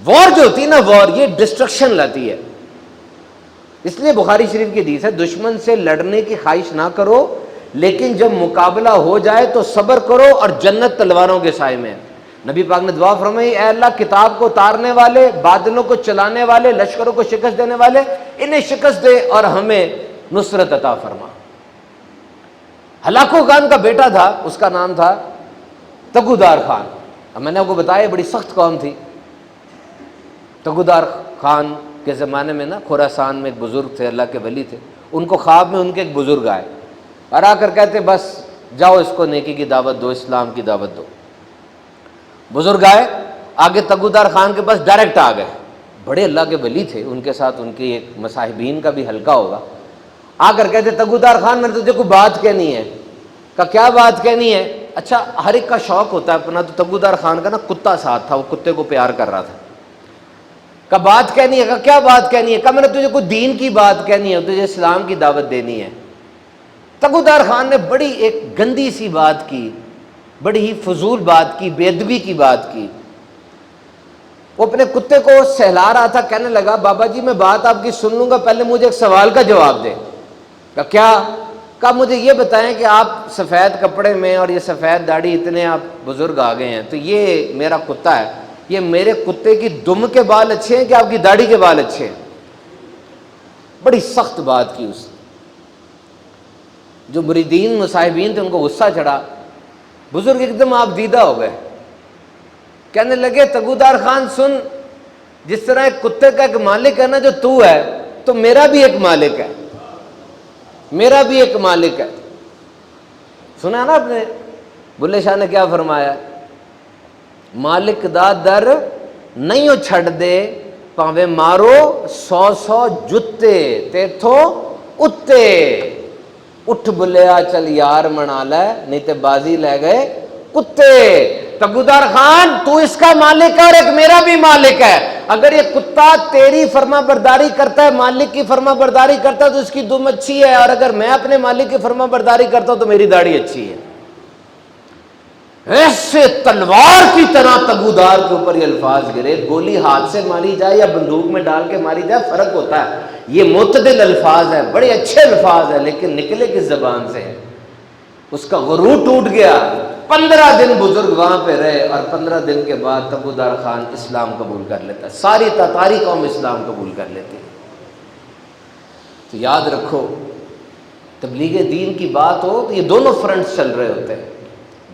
وار جو ہوتی ہے نا، وار یہ ڈسٹرکشن لاتی ہے. اس لیے بخاری شریف کی حدیث ہے دشمن سے لڑنے کی خواہش نہ کرو، لیکن جب مقابلہ ہو جائے تو صبر کرو اور جنت تلواروں کے سائے میں ہے. نبی پاک نے دعا فرمائی، اے اللہ کتاب کو اتارنے والے، بادلوں کو چلانے والے، لشکروں کو شکست دینے والے، انہیں شکست دے اور ہمیں نصرت عطا فرما. ہلاکو خان کا بیٹا تھا، اس کا نام تھا تگودار خان. اب میں نے آپ کو بتایا بڑی سخت قوم تھی. تگودار خان کے زمانے میں نا خراسان میں ایک بزرگ تھے، اللہ کے ولی تھے. ان کو خواب میں ان کے ایک بزرگ آئے اور آ کر کہتے بس جاؤ اس کو نیکی کی دعوت دو، اسلام کی دعوت دو. بزرگ آئے آگے تگودار خان کے پاس ڈائریکٹ آ گئے. بڑے اللہ کے ولی تھے، ان کے ساتھ ان کی ایک مصاحبین کا بھی حلقہ ہوگا. آ کر کہتے تگودار خان میں نے تجھے کوئی بات کہنی ہے. کہا کیا بات کہنی ہے؟ اچھا ہر ایک کا شوق ہوتا ہے اپنا، تو تگودار خان کا نا کتا ساتھ تھا، وہ کتے کو پیار کر رہا تھا. کہا بات کہنی ہے؟ کہا کیا بات کہنی ہے؟ کہا میں نے تجھے کوئی دین کی بات کہنی ہے، تجھے اسلام کی دعوت دینی ہے. تگودار خان نے بڑی ایک گندی سی بات کی، بڑی ہی فضول بات کی، بے ادبی کی بات کی. وہ اپنے کتے کو سہلا رہا تھا، کہنے لگا بابا جی میں بات آپ کی سن لوں گا، پہلے مجھے ایک سوال کا جواب دے. کہا کیا؟ کہا مجھے یہ بتائیں کہ آپ سفید کپڑے میں اور یہ سفید داڑھی، اتنے آپ بزرگ آ گئے ہیں، تو یہ میرا کتا ہے، یہ میرے کتے کی دم کے بال اچھے ہیں کہ آپ کی داڑھی کے بال اچھے ہیں؟ بڑی سخت بات کی اس نے. جو مریدین مصاحبین تھے ان کو غصہ چڑھا. بزرگ ایک دم آپ دیدہ ہو گئے، کہنے لگے تگودار خان سن، جس طرح ایک کتے کا ایک مالک ہے نا جو تو ہے، تو میرا بھی ایک مالک ہے، میرا بھی ایک مالک ہے. سنا نا آپ نے بلے شاہ نے کیا فرمایا؟ مالک دا در نہیں چھڑ دے پاوے مارو 100 جتے تیتھوں اتے. اٹھ بلیا چل یار منا لے، نہیں تے بازی لے گئے کتے. تگودار خان تو اس کا مالک ہے اور ایک میرا بھی مالک ہے. اگر یہ کتا تیری فرما برداری کرتا ہے، مالک کی فرما برداری کرتا ہے، تو اس کی دم اچھی ہے، اور اگر میں اپنے مالک کی فرما برداری کرتا ہوں تو میری داڑھی اچھی ہے. ایسے تلوار کی طرح تگودار کے اوپر یہ الفاظ گرے. گولی ہاتھ سے ماری جائے یا بندوق میں ڈال کے ماری جائے فرق ہوتا ہے. یہ معتدل الفاظ ہیں، بڑے اچھے الفاظ ہیں، لیکن نکلے کس زبان سے ہے؟ اس کا غرور ٹوٹ گیا. 15 دن بزرگ وہاں پہ رہے اور 15 دن کے بعد تگودار خان اسلام قبول کر لیتا ہے. ساری تاتاری قوم اسلام قبول کر لیتی ہے. تو یاد رکھو تبلیغ دین کی بات ہو تو یہ دونوں فرنٹس چل رہے ہوتے ہیں.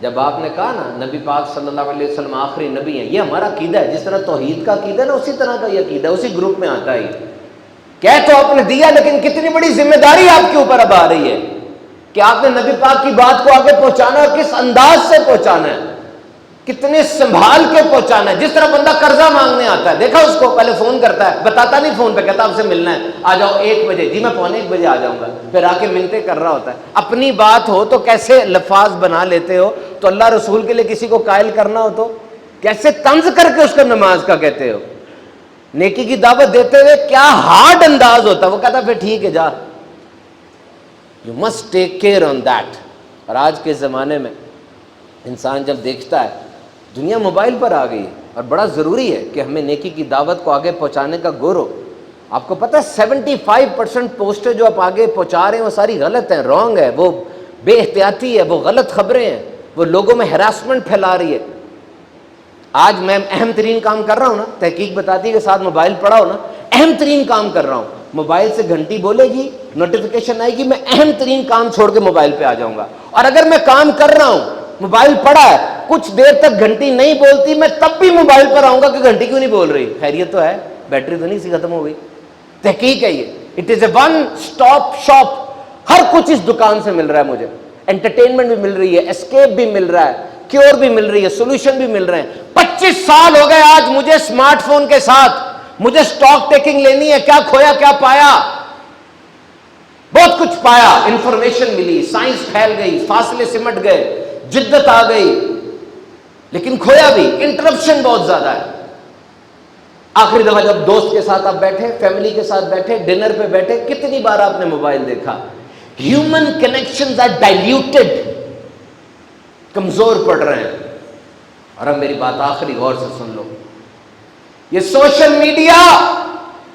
جب آپ نے کہا نا نبی پاک صلی اللہ علیہ وسلم آخری نبی ہیں، یہ ہمارا عقیدہ ہے. جس طرح توحید کا عقیدہ ہے نا، اسی طرح کا یہ عقیدہ ہے، اسی گروپ میں آتا ہے. کہہ تو آپ نے دیا، لیکن کتنی بڑی ذمہ داری آپ کے اوپر اب آ رہی ہے کہ آپ نے نبی پاک کی بات کو آگے پہنچانا ہے. اور کس انداز سے پہنچانا ہے، کتنے سنبھال کے پہنچانا ہے. جس طرح بندہ قرضہ مانگنے آتا ہے، دیکھا اس کو پہلے فون کرتا ہے، بتاتا نہیں فون پہ، کہتا آپ سے ملنا ہے، آ جاؤ 1 بجے. جی میں 1:45 آ جاؤں گا. پھر آ کے منتیں کر رہا ہوتا ہے. اپنی بات ہو تو کیسے لفاظ بنا لیتے ہو، تو اللہ رسول کے لیے کسی کو قائل کرنا ہو تو کیسے طنز کر کے اس کو نماز کا کہتے ہو. نیکی کی دعوت دیتے ہوئے کیا ہارڈ انداز ہوتا ہے. وہ کہتا پھر ٹھیک ہے جا. You must take care on that. اور آج کے زمانے میں انسان جب دیکھتا ہے دنیا موبائل پر آ گئی ہے، اور بڑا ضروری ہے کہ ہمیں نیکی کی دعوت کو آگے پہنچانے کا غور ہو. آپ کو پتہ ہے 75% پوسٹیں جو آپ آگے پہنچا رہے ہیں وہ ساری غلط ہیں، رانگ ہے، وہ بے احتیاطی ہے، وہ غلط خبریں ہیں، وہ لوگوں میں ہراسمنٹ پھیلا رہی ہے. آج میں اہم ترین کام کر رہا ہوں نا، تحقیق بتاتی ہے کہ ساتھ موبائل پڑا ہو نا، اہم ترین کام کر رہا ہوں، موبائل سے گھنٹی بولے گی، نوٹیفیکیشن آئے گی، میں اہم ترین کام چھوڑ کے موبائل پہ آ جاؤں گا. اور اگر میں کام کر رہا ہوں، موبائل پڑا ہے، کچھ دیر تک گھنٹی نہیں بولتی، میں تب بھی موبائل پر آؤں گا کہ گھنٹی کیوں نہیں بول رہی، خیریت تو ہے، بیٹری تو نہیں سی ختم ہو گئی. تحقیق ہے یہ. It is a one stop shop. ہر کچھ اس دکان سے مل رہا ہے مجھے. انٹرٹینمنٹ بھی مل رہی ہے، اسکیپ بھی مل رہا ہے، کیور بھی مل رہی ہے، سولوشن بھی مل رہے ہیں. 25 سال ہو گئے آج مجھے اسمارٹ فون کے ساتھ. مجھے اسٹاک ٹیکنگ لینی ہے، کیا کھویا کیا پایا. بہت کچھ پایا، انفارمیشن ملی، سائنس پھیل گئی، فاصلے سمٹ گئے، جدت آ گئی، لیکن کھویا بھی، انٹرپشن بہت زیادہ ہے. آخری دفعہ جب دوست کے ساتھ آپ بیٹھے، فیملی کے ساتھ بیٹھے، ڈنر پہ بیٹھے، کتنی بار آپ نے موبائل دیکھا. ہیومن کنیکشنز آر ڈائلیوٹڈ، کمزور پڑ رہے ہیں. اور اب میری بات آخری غور سے سن لو. یہ سوشل میڈیا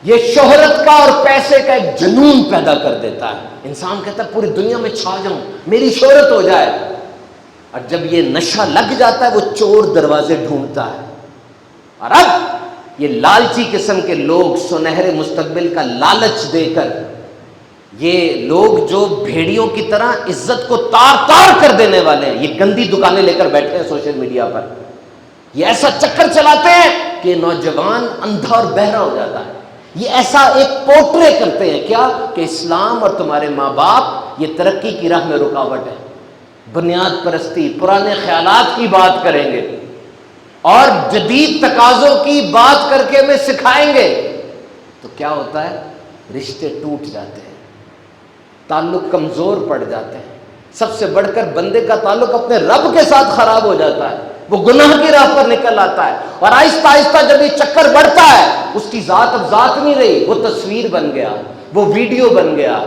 یہ شہرت کا اور پیسے کا ایک جنون پیدا کر دیتا ہے. انسان کہتا ہے پوری دنیا میں چھا جاؤں, میری شہرت ہو جائے. اور جب یہ نشہ لگ جاتا ہے وہ چور دروازے ڈھونڈتا ہے. اور اب یہ لالچی قسم کے لوگ سنہرے مستقبل کا لالچ دے کر, یہ لوگ جو بھیڑیوں کی طرح عزت کو تار تار کر دینے والے ہیں, یہ گندی دکانیں لے کر بیٹھے ہیں سوشل میڈیا پر, یہ ایسا چکر چلاتے ہیں کہ نوجوان اندھا اور بہرا ہو جاتا ہے. یہ ایسا ایک پورٹرے کرتے ہیں کیا کہ اسلام اور تمہارے ماں باپ یہ ترقی کی راہ میں رکاوٹ ہے. بنیاد پرستی, پرانے خیالات کی بات کریں گے اور جدید تقاضوں کی بات کر کے ہمیں سکھائیں گے, تو کیا ہوتا ہے؟ رشتے ٹوٹ جاتے ہیں, تعلق کمزور پڑ جاتے ہیں. سب سے بڑھ کر بندے کا تعلق اپنے رب کے ساتھ خراب ہو جاتا ہے, وہ گناہ کی راہ پر نکل آتا ہے. اور آہستہ آہستہ جب یہ چکر بڑھتا ہے, اس کی ذات اب ذات نہیں رہی, وہ تصویر بن گیا, وہ ویڈیو بن گیا,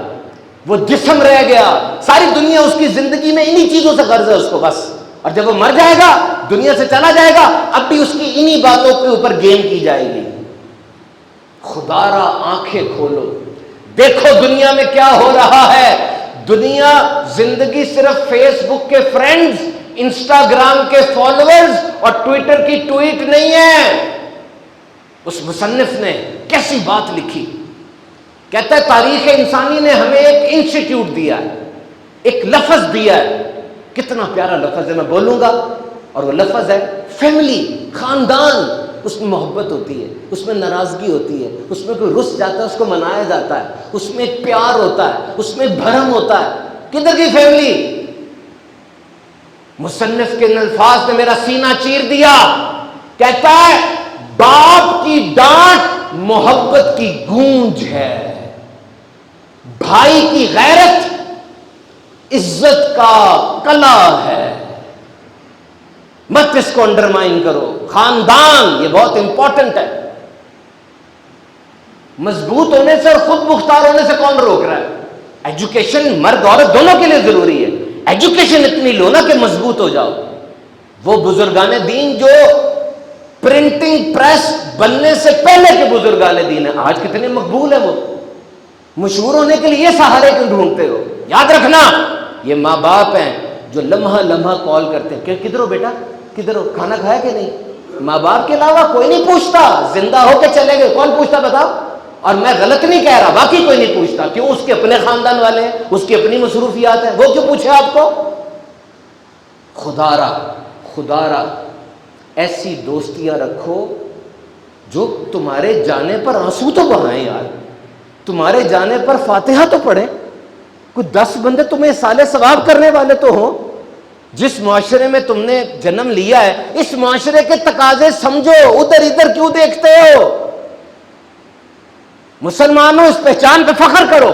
وہ جسم رہ گیا. ساری دنیا اس کی زندگی میں انہی چیزوں سے غرض ہے اس کو بس. اور جب وہ مر جائے گا, دنیا سے چلا جائے گا, اب بھی اس کی انہی باتوں کے اوپر گیم کی جائے گی. خدا را آنکھیں کھولو, دیکھو دنیا میں کیا ہو رہا ہے. دنیا زندگی صرف فیس بک کے فرینڈز, انسٹاگرام کے فالوورز اور ٹویٹر کی ٹویٹ نہیں ہے. اس مصنف نے کیسی بات لکھی, کہتا ہے تاریخ انسانی نے ہمیں ایک انسٹیٹیوٹ دیا ہے, ایک لفظ دیا ہے. کتنا پیارا لفظ ہے, میں بولوں گا, اور وہ لفظ ہے فیملی, خاندان. اس میں محبت ہوتی ہے, اس میں ناراضگی ہوتی ہے, اس میں کوئی رس جاتا ہے اس کو منایا جاتا ہے, اس میں ایک پیار ہوتا ہے, اس میں ایک بھرم ہوتا ہے. کدھر کی فیملی؟ مصنف کے الفاظ نے میرا سینہ چیر دیا. کہتا ہے باپ کی ڈانٹ محبت کی گونج ہے, بھائی کی غیرت عزت کا کلا ہے. مت اس کو انڈرمائن کرو. خاندان یہ بہت امپورٹنٹ ہے. مضبوط ہونے سے اور خود مختار ہونے سے کون روک رہا ہے؟ ایجوکیشن مرد عورت دونوں کے لیے ضروری ہے. ایجوکیشن اتنی لو نا کہ مضبوط ہو جاؤ. وہ بزرگان دین جو پرنٹنگ پریس بننے سے پہلے کے بزرگان دین ہیں, آج کتنے مقبول ہیں. وہ مشہور ہونے کے لیے یہ سہارے کیوں ڈھونڈتے ہو؟ یاد رکھنا یہ ماں باپ ہیں جو لمحہ لمحہ کال کرتے ہیں کہ کدھر ہو بیٹا, کدھر ہو, کھانا کھایا کہ نہیں. ماں باپ کے علاوہ کوئی نہیں پوچھتا. زندہ ہو کے چلے گئے کون پوچھتا بتاؤ؟ اور میں غلط نہیں کہہ رہا, باقی کوئی نہیں پوچھتا. کیوں؟ اس کے اپنے خاندان والے ہیں, اس کی اپنی مصروفیات ہیں, وہ کیوں پوچھے آپ کو؟ خدا را ایسی دوستیاں رکھو جو تمہارے جانے پر آنسو تو بہائیں. یار تمہارے جانے پر فاتحہ تو پڑھیں. کوئی 10 بندے تمہیں سالے ثواب کرنے والے تو ہوں. جس معاشرے میں تم نے جنم لیا ہے اس معاشرے کے تقاضے سمجھو, ادھر ادھر کیوں دیکھتے ہو؟ مسلمانوں اس پہچان پہ فخر کرو.